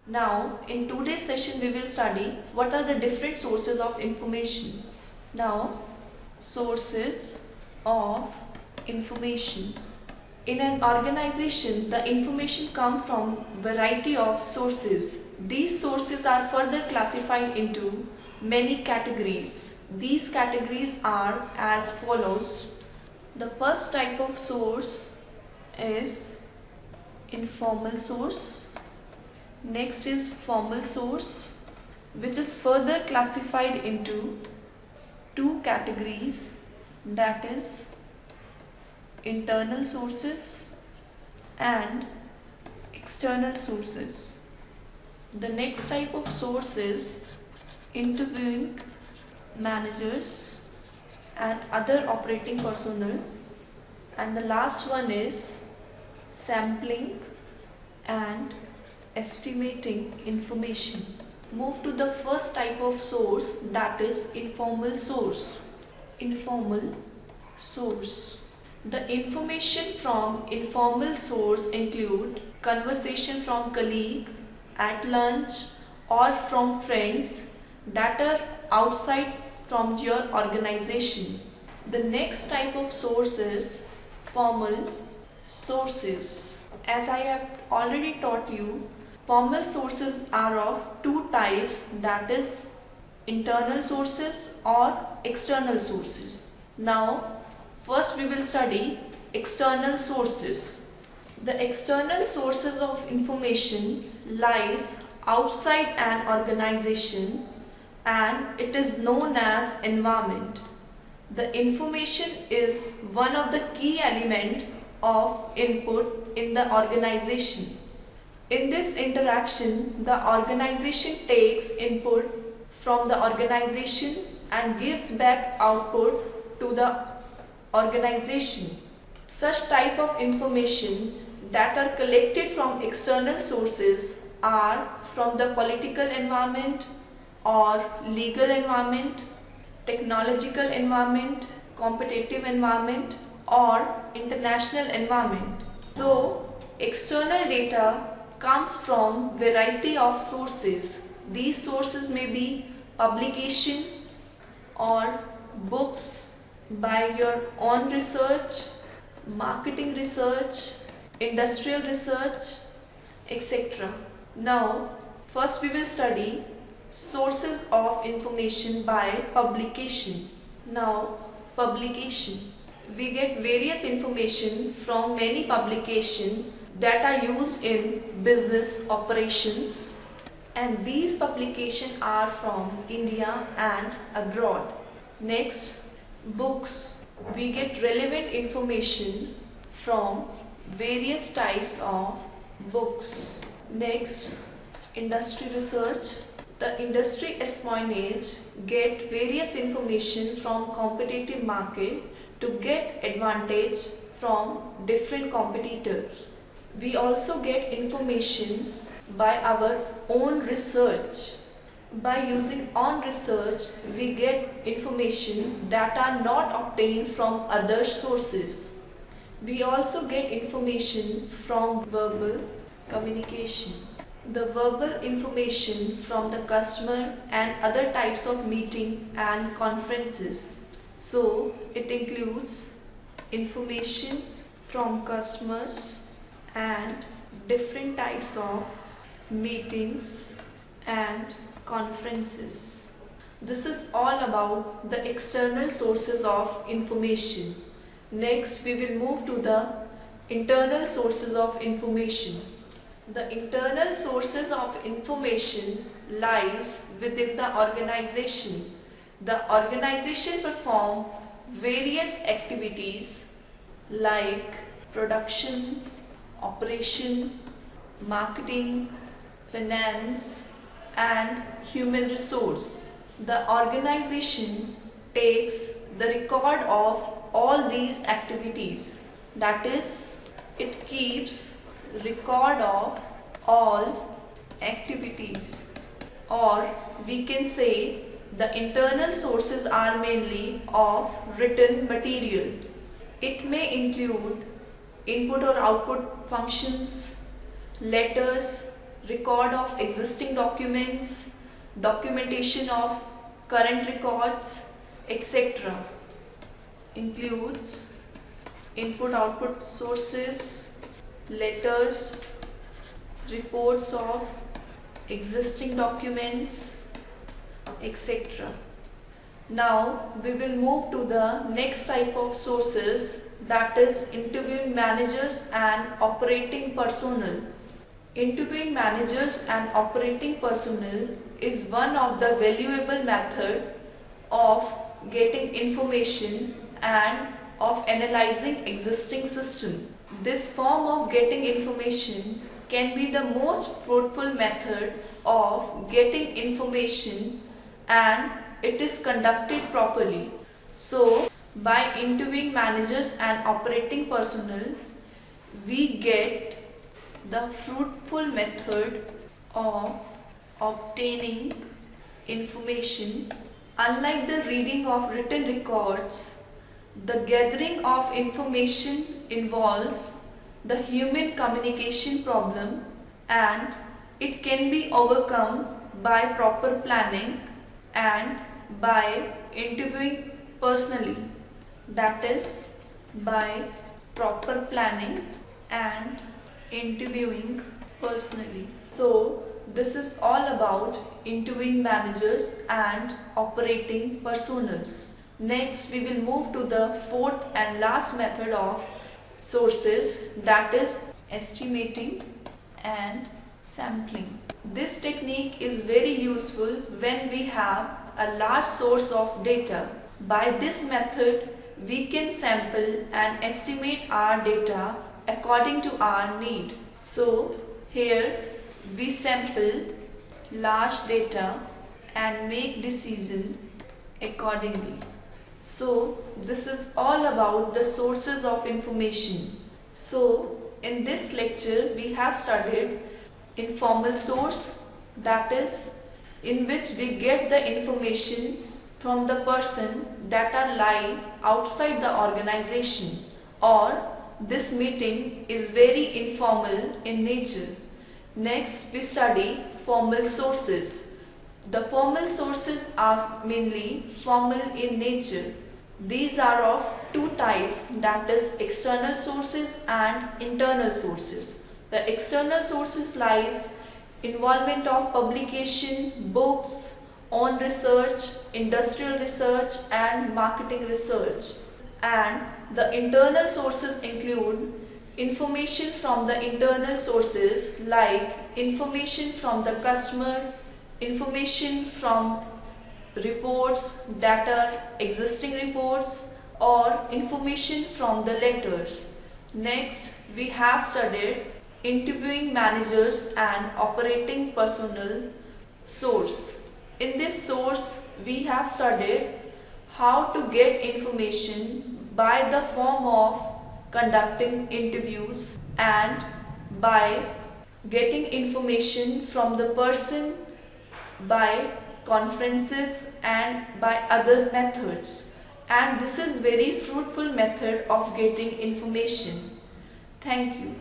Now, in today's session, we will study what are the different sources of information. Now, sources of information. In an organization, the information comes from variety of sources. These sources are further classified into many categories. These categories are as follows. The first type of source is informal source. Next is formal source, which is further classified into two categories, that is internal sources and external sources. The next type of source is interviewing managers and other operating personnel, and the last one is sampling and estimating information. Move to the first type of source, that is informal source. Informal source. The information from informal source include conversation from colleague at lunch or from friends that are outside from your organization. The next type of source is formal sources. As I have already taught you, formal sources are of two types, that is internal sources or external sources. Now, first we will study external sources. The external sources of information lies outside an organization and it is known as environment. The information is one of the key elements of input in the organization. In this interaction, the organization takes input from the organization and gives back output to the organization. Such type of information that are collected from external sources are from the political environment or legal environment, technological environment, competitive environment, or international environment. So, external data comes from variety of sources. These sources may be publication or books by your own research, marketing research, industrial research, etc. Now, first we will study sources of information by publication. Now, publication. We get various information from many publications that are used in business operations, and these publications are from India and abroad. Next, books. We get relevant information from various types of books. Next, industry research. The industry espionage get various information from competitive market to get advantage from different competitors. We also get information by our own research. By using own research, we get information that are not obtained from other sources. We also get information from verbal communication. The verbal information from the customer and other types of meeting and conferences. So, it includes information from customers and different types of meetings and conferences. This is all about the external sources of information. Next, we will move to the internal sources of information. The internal sources of information lies within the organization. The organization performs various activities like production, operation, marketing, finance, and human resource. The organization takes the record of all these activities. That is, it keeps record of all activities, or we can say the internal sources are mainly of written material. It may include input or output functions, letters, record of existing documents, documentation of current records, etc. Includes input-output sources, letters, reports of existing documents, etc. Now we will move to the next type of sources, that is interviewing managers and operating personnel. Interviewing managers and operating personnel is one of the valuable method of getting information and of analyzing existing system. This form of getting information can be the most fruitful method of getting information, and it is conducted properly. So, by interviewing managers and operating personnel, we get the fruitful method of obtaining information. Unlike the reading of written records, the gathering of information involves the human communication problem, and it can be overcome by proper planning and by interviewing personally, that is by proper planning and interviewing personally. So this is all about interviewing managers and operating personals. Next we will move to the fourth and last method of sources, that is estimating and sampling. This technique is very useful when we have a large source of data. By this method, we can sample and estimate our data according to our need. So, here we sample large data and make decision accordingly. So, this is all about the sources of information. So, in this lecture, we have studied informal source, that is in which we get the information from the person that are lie outside the organization, or this meeting is very informal in nature. Next we study formal sources. The formal sources are mainly formal in nature. These are of two types, that is external sources and internal sources. The external sources lies involvement of publication, books, own research, industrial research and marketing research. And the internal sources include information from the internal sources like information from the customer, information from reports, data, existing reports, or information from the letters. Next, we have studied interviewing managers and operating personnel source. In this source, we have studied how to get information by the form of conducting interviews and by getting information from the person by conferences and by other methods. And this is very fruitful method of getting information. Thank you.